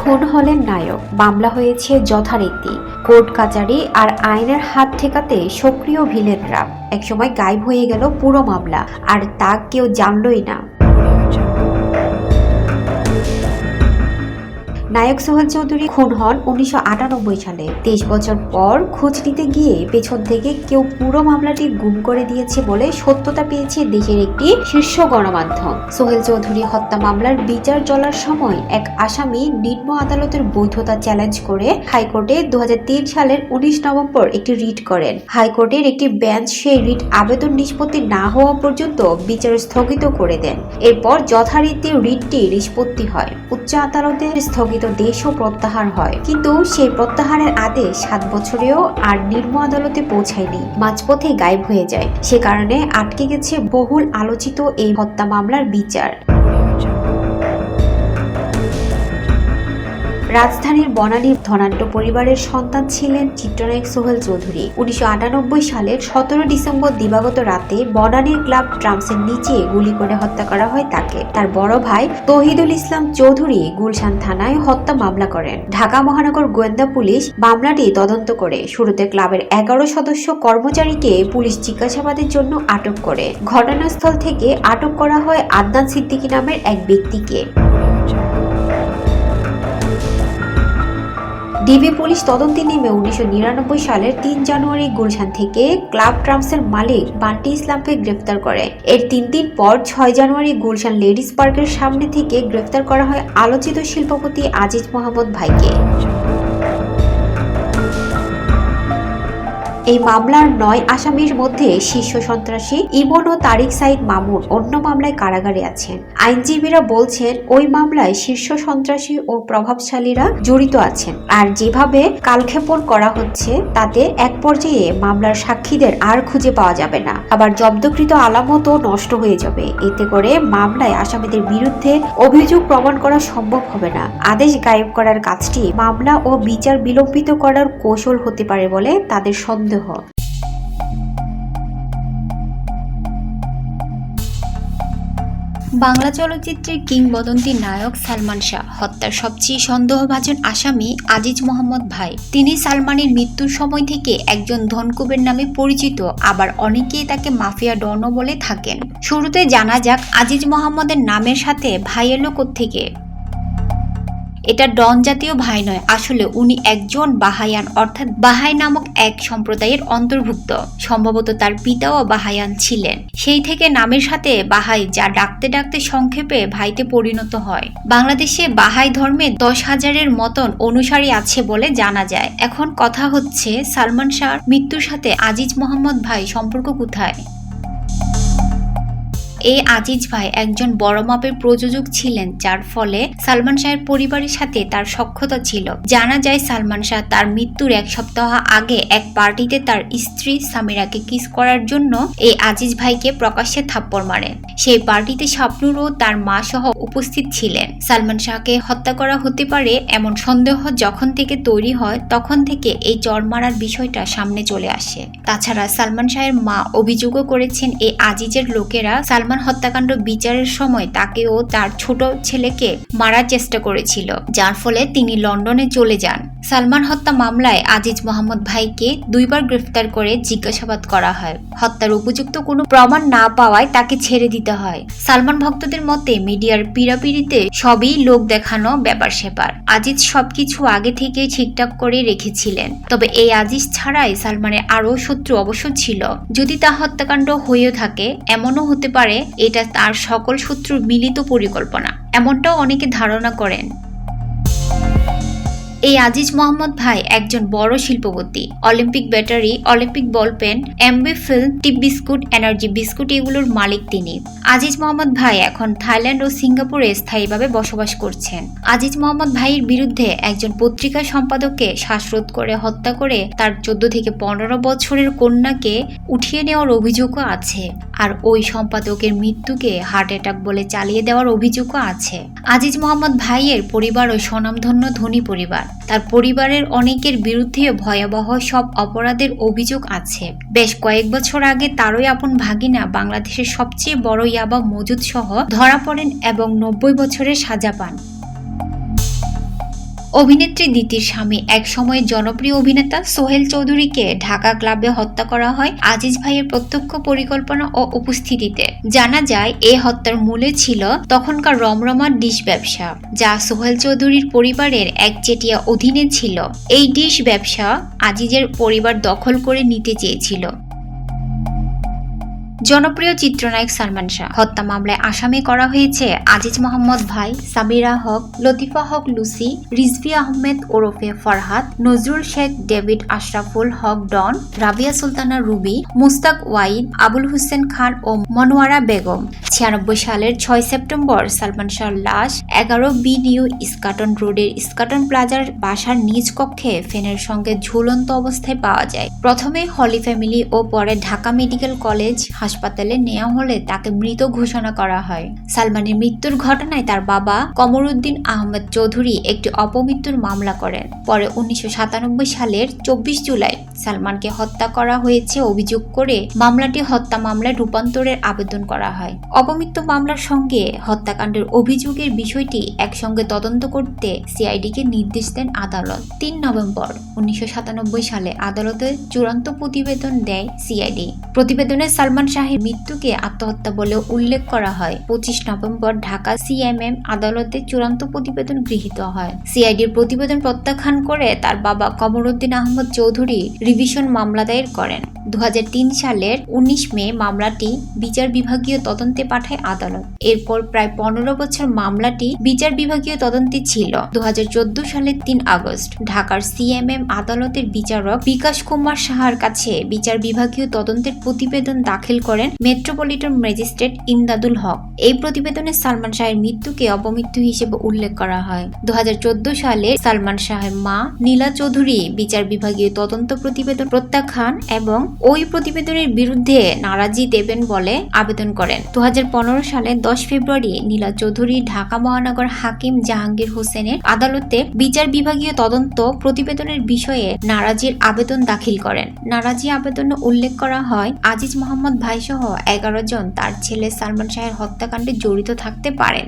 খুন হলেন নায়ক, মামলা হয়েছে যথারীতি। কোর্ট কাচারি আর আইনের হাত ঠেকাতে সক্রিয় ভিলেনরা। একসময় গায়েব হয়ে গেল পুরো মামলা, আর তা কেউ জানলই না। নায়ক সোহেল চৌধুরী খুন হন 1998 সালে। 23 বছর পর খোঁজ নিতে গিয়ে পেছন থেকে কেউ পুরো মামলাটি গুম করে দিয়েছে বলে সত্যতা পেয়েছে দেশের একটি শীর্ষ গণমাধ্যম। সোহেল চৌধুরী হত্যা মামলার বিচার চলার সময় এক আসামি নিম্ন আদালতের বৈধতা চ্যালেঞ্জ করে হাইকোর্টে 2003 সালের 19 নভেম্বর একটি রিট করেন। হাইকোর্টের একটি বেঞ্চ সেই রিট আবেদন নিষ্পত্তি না হওয়া পর্যন্ত বিচার স্থগিত করে দেন। এরপর যথারীতি রিটটি নিষ্পত্তি হয়। উচ্চ আদালতে স্থগিত দেশও প্রত্যাহার হয়, কিন্তু সেই প্রত্যাহারের আদেশ 7 বছরেও আর নিম্ন আদালতে পৌঁছায়নি, মাঝপথে গায়েব হয়ে যায়। সে কারণে আটকে গেছে বহুল আলোচিত এই হত্যা মামলার বিচার। রাজধানীর বনানীর ধনাঢ্য পরিবারের সন্তান ছিলেন চিত্রনায়ক সোহেল চৌধুরী। 1998 সালের 17 ডিসেম্বর দিবাগত রাতে বনানীর ক্লাব ট্রামসের নিচে গুলি করে হত্যা করা হয় তাকে। তার বড় ভাই তৌহিদুল ইসলাম চৌধুরী গুলশান থানায় হত্যা মামলা করেন। ঢাকা মহানগর গোয়েন্দা পুলিশ মামলাটি তদন্ত করে। শুরুতে ক্লাবের 11 সদস্য কর্মচারীকে পুলিশ জিজ্ঞাসাবাদের জন্য আটক করে। ঘটনাস্থল থেকে আটক করা হয় আদনান সিদ্দিকী নামের এক ব্যক্তিকে। ডিবি পুলিশ তদন্তে নেমে 1999 সালের 3 জানুয়ারি গুলশান থেকে ক্লাব ট্রামসের মালিক বান্টি ইসলামকে গ্রেফতার করে। এর 3 দিন পর 6 জানুয়ারি গুলশান লেডিস পার্কের সামনে থেকে গ্রেফতার করা হয় আলোচিত শিল্পপতি আজিজ মোহাম্মদ ভাইকে। এই মামলার 9 আসামির মধ্যে শীর্ষ সন্ত্রাসী ইমন ও তারিক সাইদ মামুন অন্য মামলায় কারাগারে আছেন। আইনজীবীরা বলছেন ওই মামলায় শীর্ষ সন্ত্রাসী ও প্রভাবশালীরা জড়িত আছেন, আর যেভাবে কালক্ষেপণ করা হচ্ছে তাতে এক পর্যায়ে মামলার সাক্ষীদের আর খুঁজে পাওয়া যাবে না, আবার জব্দকৃত আলামতও নষ্ট হয়ে যাবে। এতে করে মামলায় আসামিদের বিরুদ্ধে অভিযোগ প্রমাণ করা সম্ভব হবে না। আদেশ গায়েব করার কাজটি মামলা ও বিচার বিলম্বিত করার কৌশল হতে পারে বলে তাদের সন্দেহ। বাংলা চলচ্চিত্রের কিংবদন্তি নায়ক সালমান শাহ হত্যার সবচেয়ে সন্দেহভাজন আসামি আজিজ মোহাম্মদ ভাই। তিনি সালমানের মৃত্যুর সময় থেকে একজন ধনকুবের নামে পরিচিত, আবার অনেকেই তাকে মাফিয়া ডনও বলে থাকেন। শুরুতে জানা যাক আজিজ মোহাম্মদের নামের সাথে ভাই এলো কোত্থেকে। এটা ডন জাতীয় ভাই নয়, আসলে উনি একজন বাহায়ান অর্থাৎ বাহাই নামক এক সম্প্রদায়ের অন্তর্ভুক্ত। সম্ভবত তার পিতাও বাহায়ান ছিলেন। সেই থেকে নামের সাথে বাহাই, যা ডাকতে ডাকতে সংক্ষেপে ভাইতে পরিণত হয়। বাংলাদেশে বাহাই ধর্মে 10,000-এর মতন অনুসারী আছে বলে জানা যায়। এখন কথা হচ্ছে সালমান শাহর মৃত্যুর সাথে আজিজ মোহাম্মদ ভাই সম্পর্ক কোথায়? এই আজিজ ভাই একজন বড় মাপের প্রযোজক ছিলেন, যার ফলে সালমান শাহের পরিবারের সাথে তার সখ্যতা ছিল। জানা যায় সালমান শাহ তার মৃত্যুর 1 সপ্তাহ আগে এক পার্টিতে তার স্ত্রী সামিরাকে কিস করার জন্য এই আজিজ ভাইকে প্রকাশ্যে থাপ্পড় মারেন। সেই পার্টিতে শাবনূর ও তার মা সহ উপস্থিত ছিলেন। সালমান শাহকে হত্যা করা হতে পারে এমন সন্দেহ যখন থেকে তৈরি হয়, তখন থেকে এই চর মারার বিষয়টা সামনে চলে আসে। তাছাড়া সালমান শাহের মা অভিযোগও করেছেন এই আজিজের লোকেরা সালমান হত্যাকাণ্ড বিচারের সময় তাকে ও তার ছোট ছেলেকে মারার চেষ্টা করেছিল, যার ফলে তিনি লন্ডনে চলে যান। সালমান হত্যা মামলায় আজিজ মোহাম্মদ ভাইকে 2 বার গ্রেফতার করে জিজ্ঞাসাবাদ করা হয়। হত্যার উপযুক্ত কোনো প্রমাণ না পাওয়ায় তাকে ছেড়ে দিতে হয়। সালমান ভক্তদের মতে মিডিয়ার পীড়াপিড়িতে সবই লোক দেখানো ব্যাপার সেপার। আজিজ সবকিছু আগে থেকে ঠিকঠাক করে রেখেছিলেন। তবে এই আজিজ ছাড়াই সালমানের আরও শত্রু অবশ্য ছিল। যদি তা হত্যাকাণ্ড হয়েও থাকে, এমনও হতে পারে এটা তার সকল শত্রুর মিলিত পরিকল্পনা, এমনটাও অনেকে ধারণা করেন। এই আজিজ মোহাম্মদ ভাই একজন বড় শিল্পপতি। Olympic battery, Olympic ball pen, MB film, tip biscuit, energy biscuit এগুলোর মালিক তিনি। আজিজ মোহাম্মদ ভাই এখন থাইল্যান্ড ও সিঙ্গাপুরে স্থায়ীভাবে বসবাস করছেন। আজিজ মোহাম্মদ ভাইয়ের বিরুদ্ধে একজন পত্রিকা সম্পাদককে শ্বাসরোধ করে হত্যা করে তার 14 থেকে 15 বছরের কন্যাকে উঠিয়ে নেওয়ার অভিযোগও আছে। আর ওই সম্পাদকের মৃত্যুকে হার্ট অ্যাটাক বলে চালিয়ে দেওয়ার অভিযোগও আছে। আজিজ মোহাম্মদ ভাইয়ের পরিবারও স্বনামধন্য ধনী পরিবার। তার পরিবারের অনেকের বিরুদ্ধে ভয়াবহ সব অপরাধের অভিযোগ আছে। বেশ কয়েক বছর আগে তারই আপন ভাগিনা বাংলাদেশের সবচেয়ে বড় ইয়াবা মজুদ সহ ধরা পড়েন এবং 90 বছরের সাজা পান। অভিনেত্রী দিতির স্বামী এক সময় জনপ্রিয় অভিনেতা সোহেল চৌধুরীকে ঢাকা ক্লাবে হত্যা করা হয় আজিজ ভাইয়ের প্রত্যক্ষ পরিকল্পনা ও উপস্থিতিতে। জানা যায় এই হত্যার মূলে ছিল তখনকার রমরমা ডিশ ব্যবসা, যা সোহেল চৌধুরীর পরিবারের একচেটিয়া অধীনে ছিল। এই ডিশ ব্যবসা আজিজের পরিবার দখল করে নিতে চেয়েছিল। জনপ্রিয় চিত্রনায়ক সালমান শাহ হত্যা মামলায় আসামি করা হয়েছে আজিজ মোহাম্মদ ভাই, সাবিরা হক, লতিফা হক লুসি, রিজভী আহমেদ ওরফে ফরহাদ, নজরুল শেখ, ডেভিড আশরাফুল হক ডন, রাবিয়া সুলতানা রুবি, মুস্তাক ওয়াইদ, আবুল হোসেন খান ও মনোয়ারা বেগম। 96 সালের 6 সেপ্টেম্বর সালমান শাহর লাশ 11 নিউ ইস্কাটন রোডের ইস্কাটন প্লাজার বাসার নিজ কক্ষে ফেনের সঙ্গে ঝুলন্ত অবস্থায় পাওয়া যায়। প্রথমে হলি ফ্যামিলি ও পরে ঢাকা মেডিকেল কলেজ হাসপাতালে নেওয়া হলে তাকে মৃত ঘোষণা করা হয়। সালমানের মৃত্যুর ঘটনায় তার বাবা কমরুদ্দিন আহমেদ চৌধুরী একটি অপমৃত্যুর মামলা করেন। পরে 1997 সালের 24 জুলাই সালমানকে হত্যা করা হয়েছে অভিযোগ করে মামলাটি হত্যা মামলায় রূপান্তরের আবেদন করা হয়। অপমৃত্যু মামলার সঙ্গে হত্যাকাণ্ডের অভিযোগের বিষয়টি একসঙ্গে তদন্ত করতে সিআইডিকে নির্দেশ দেন আদালত। 3 নভেম্বর 1997 সালে আদালতে চূড়ান্ত প্রতিবেদন দেয় সিআইডি। প্রতিবেদনে সালমান শাহের মৃত্যুকে আত্মহত্যা বলে উল্লেখ করা হয়। 25 নভেম্বর ঢাকা সিএমএম আদালতে চূড়ান্ত প্রতিবেদন গৃহীত হয়। সিআইডির প্রতিবেদন প্রত্যাখ্যান করে তার বাবা কমরুদ্দিন আহমদ চৌধুরী রিভিশন মামলা দায়ের করেন। 2003 সালের 19 মে মামলাটি বিচার বিভাগীয় তদন্তে পাঠায় আদালত। এরপর প্রায় 15 বছর মামলাটি বিচার বিভাগীয় তদন্তে ছিল। 2014 সালের 3 আগস্ট ঢাকার সিএমএম আদালতের বিচারক বিকাশ কুমার সাহার কাছে বিচার বিভাগীয় তদন্তের প্রতিবেদন দাখিল করেন মেট্রোপলিটন ম্যাজিস্ট্রেট ইমদাদুল হক। এই প্রতিবেদনে সালমান শাহের মৃত্যুকে অপমৃত্যু হিসেবে উল্লেখ করা হয়। 2014 সালে সালমান শাহের মা নীলা চৌধুরী বিচার বিভাগীয় তদন্ত প্রতিবেদন প্রত্যাখ্যান এবং ওই প্রতিবেদনের বিরুদ্ধে নারাজি দেবেন বলে আবেদন করেন। 2015 সালে 10 ফেব্রুয়ারি নীলা চৌধুরী ঢাকা মহানগর হাকিম জাহাঙ্গীর হোসেনের আদালতে বিচার বিভাগীয় তদন্ত প্রতিবেদনের বিষয়ে নারাজির আবেদন দাখিল করেন। নারাজি আবেদনে উল্লেখ করা হয় আজিজ মোহাম্মদ ভাই সহ 11 জন তার ছেলে সালমান শাহের হত্যাকাণ্ডে জড়িত থাকতে পারেন।